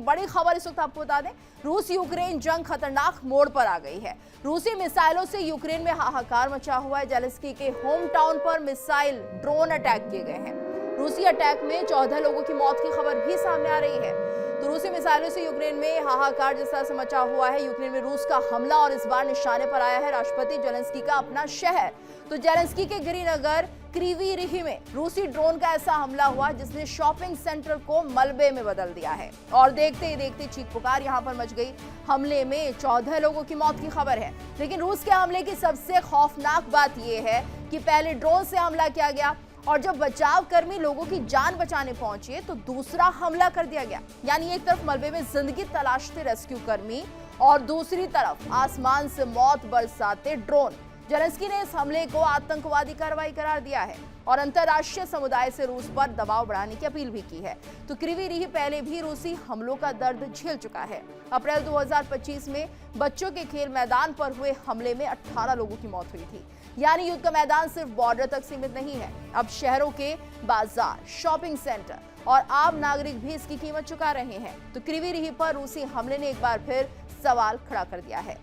बड़ी खबर इस वक्त आपको बता दें, रूस यूक्रेन जंग खतरनाक मोड़ पर आ गई है। रूसी मिसाइलों से यूक्रेन में हाहाकार मचा हुआ है। जेलेंस्की के होम टाउन पर मिसाइल ड्रोन अटैक किए गए हैं। रूसी अटैक में 14 लोगों की मौत की खबर भी सामने आ रही है। तो रूसी मिसाइलों से यूक्रेन में हाहाकार जिस तरह से मचा हुआ है, यूक्रेन में रूस का हमला और इस बार निशाने पर आया है राष्ट्रपति जेलेंस्की का अपना शहर। तो जेलेंस्की के गृहनगर क्रीवी रिही में रूसी ड्रोन का ऐसा हमला हुआ जिसने शॉपिंग सेंटर को मलबे में बदल दिया है और देखते ही देखते चीख पुकार यहां पर मच गई। हमले में 14 लोगों की मौत की खबर है। लेकिन रूस के हमले की सबसे खौफनाक बात यह है कि पहले ड्रोन से हमला किया गया और जब बचाव कर्मी लोगों की जान बचाने पहुंचे तो दूसरा हमला कर दिया गया। यानी एक तरफ मलबे में जिंदगी तलाशते रेस्क्यू कर्मी और दूसरी तरफ आसमान से मौत बरसाते ड्रोन। जेलेंस्की ने इस हमले को आतंकवादी कार्रवाई करार दिया है और अंतर्राष्ट्रीय समुदाय से रूस पर दबाव बढ़ाने की अपील भी की है। तो क्रीवी रिही पहले भी रूसी हमलों का दर्द झेल चुका है। अप्रैल 2025 में बच्चों के खेल मैदान पर हुए हमले में 18 लोगों की मौत हुई थी। यानी युद्ध का मैदान सिर्फ बॉर्डर तक सीमित नहीं है, अब शहरों के बाजार, शॉपिंग सेंटर और आम नागरिक भी इसकी कीमत चुका रहे हैं। तो क्रीवी रिही पर रूसी हमले ने एक बार फिर सवाल खड़ा कर दिया है,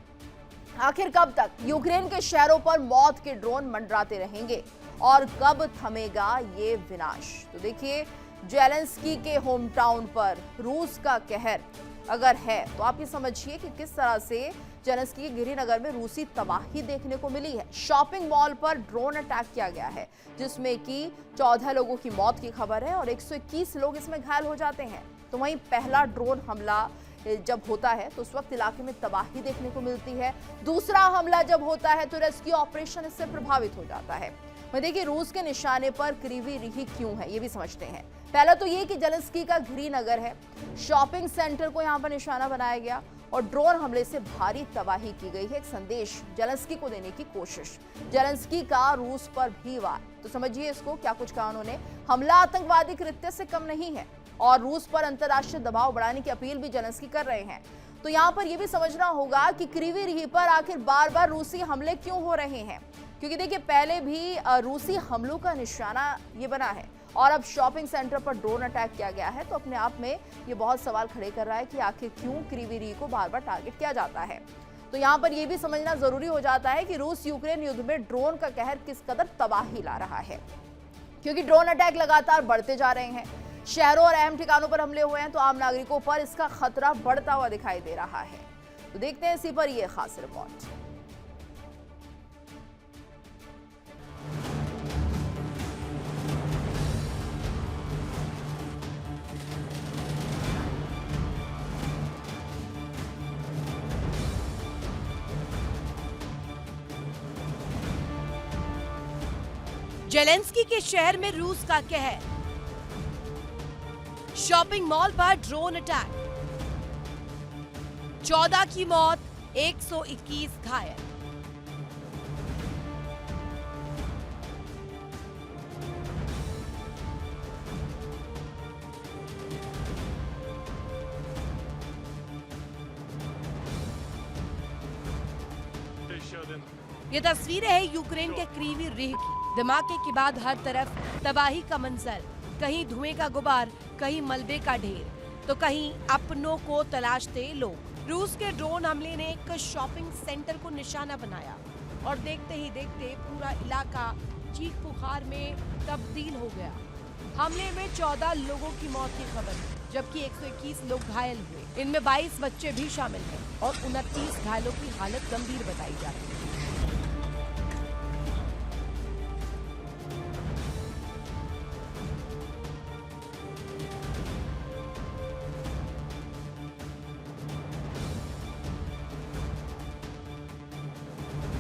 आखिर कब तक यूक्रेन के शहरों पर मौत के ड्रोन मंडराते रहेंगे और कब थमेगा ये विनाश। तो देखिए, जेलेंस्की के होम टाउन पर रूस का कहर अगर है तो आप ये समझिए कि किस तरह से जेलेंस्की के गृहनगर में रूसी तबाही देखने को मिली है। शॉपिंग मॉल पर ड्रोन अटैक किया गया है जिसमें कि 14 लोगों की मौत की खबर है और 121 लोग इसमें घायल हो जाते हैं। तो वहीं पहला ड्रोन हमला जब होता है तो उस वक्त इलाके में तबाही देखने को मिलती है। दूसरा हमला जब होता है तो रेस्क्यू ऑपरेशन इससे प्रभावित हो जाता है। मैं देखिए, रूस के निशाने पर क्रीवी रिही क्यों है ये भी समझते हैं। पहला तो ये कि जेलेंस्की का गृहनगर है, शॉपिंग सेंटर को यहाँ पर निशाना बनाया गया और ड्रोन हमले से भारी तबाही की गई है। एक संदेश जेलेंस्की को देने की कोशिश, जेलेंस्की का रूस पर भी वार। तो समझिए इसको, क्या कुछ कहा उन्होंने। हमला आतंकवादी कृत्य से कम नहीं है और रूस पर अंतर्राष्ट्रीय दबाव बढ़ाने की अपील भी जेलेंस्की कर रहे हैं। तो यहाँ पर यह भी समझना होगा कि क्रीवी रिही पर आखिर बार बार रूसी हमले क्यों हो रहे हैं, क्योंकि देखिए पहले भी रूसी हमलों का निशाना ये बना है और अब शॉपिंग सेंटर पर ड्रोन अटैक किया गया है। तो अपने आप में ये बहुत सवाल खड़े कर रहा है कि आखिर क्यों क्रीवी रिही को बार बार टारगेट किया जाता है। तो यहाँ पर यह भी समझना जरूरी हो जाता है कि रूस यूक्रेन युद्ध में ड्रोन का कहर किस कदर तबाही ला रहा है, क्योंकि ड्रोन अटैक लगातार बढ़ते जा रहे हैं। शहरों और अहम ठिकानों पर हमले हुए हैं तो आम नागरिकों पर इसका खतरा बढ़ता हुआ दिखाई दे रहा है। तो देखते हैं इसी पर यह खास रिपोर्ट। जेलेंस्की के शहर में रूस का कहर, शॉपिंग मॉल पर ड्रोन अटैक, 14 की मौत, 121 घायल। ये तस्वीरें है यूक्रेन के क्रीवी रिह की। धमाके के बाद हर तरफ तबाही का मंजर, कहीं धुएं का गुबार, कहीं मलबे का ढेर, तो कहीं अपनों को तलाशते लोग। रूस के ड्रोन हमले ने एक शॉपिंग सेंटर को निशाना बनाया और देखते ही देखते पूरा इलाका चीख पुकार में तब्दील हो गया। हमले में 14 लोगों की मौत की खबर है, जबकि 121 लोग घायल हुए। इनमें 22 बच्चे भी शामिल हैं और 29 घायलों की हालत गंभीर बताई जा रही है।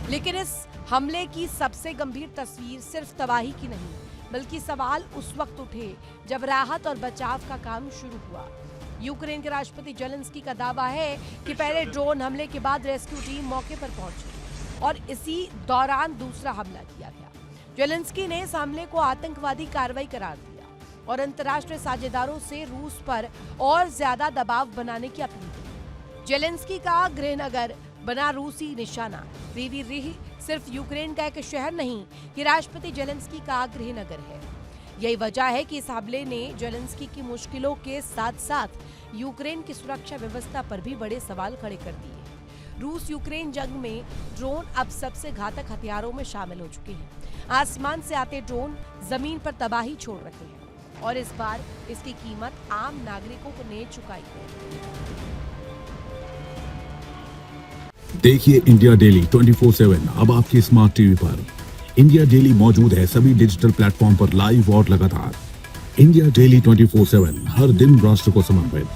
लेकिन इस हमले की सबसे गंभीर तस्वीर सिर्फ तबाही की नहीं, बल्कि सवाल उस वक्त उठे जब राहत और बचाव का काम शुरू हुआ। यूक्रेन के राष्ट्रपति जेलेंस्की का दावा है कि पहले ड्रोन हमले के बाद रेस्क्यू टीम मौके पर पहुंची और इसी दौरान दूसरा हमला किया गया। जेलेंस्की ने इस हमले को आतंकवादी कार्रवाई करार दिया और अंतर्राष्ट्रीय साझेदारों से रूस पर और ज्यादा दबाव बनाने की अपील की। जेलेंस्की का गृहनगर बना रूसी निशाना। क्रीवी रिही सिर्फ यूक्रेन का एक शहर नहीं, ये राष्ट्रपति जेलेंस्की का गृहनगर है। यही वजह है कि इस हमले ने जेलेंस्की की मुश्किलों के साथ साथ यूक्रेन की सुरक्षा व्यवस्था पर भी बड़े सवाल खड़े कर दिए। रूस यूक्रेन जंग में ड्रोन अब सबसे घातक हथियारों में शामिल हो चुके हैं। आसमान से आते ड्रोन जमीन पर तबाही छोड़ रहे हैं और इस बार इसकी कीमत आम नागरिकों को ने चुकाई है। देखिए इंडिया डेली 24/7 अब आपकी स्मार्ट टीवी पर। इंडिया डेली मौजूद है सभी डिजिटल प्लेटफॉर्म पर लाइव और लगातार। इंडिया डेली 24/7 हर दिन राष्ट्र को समर्पित।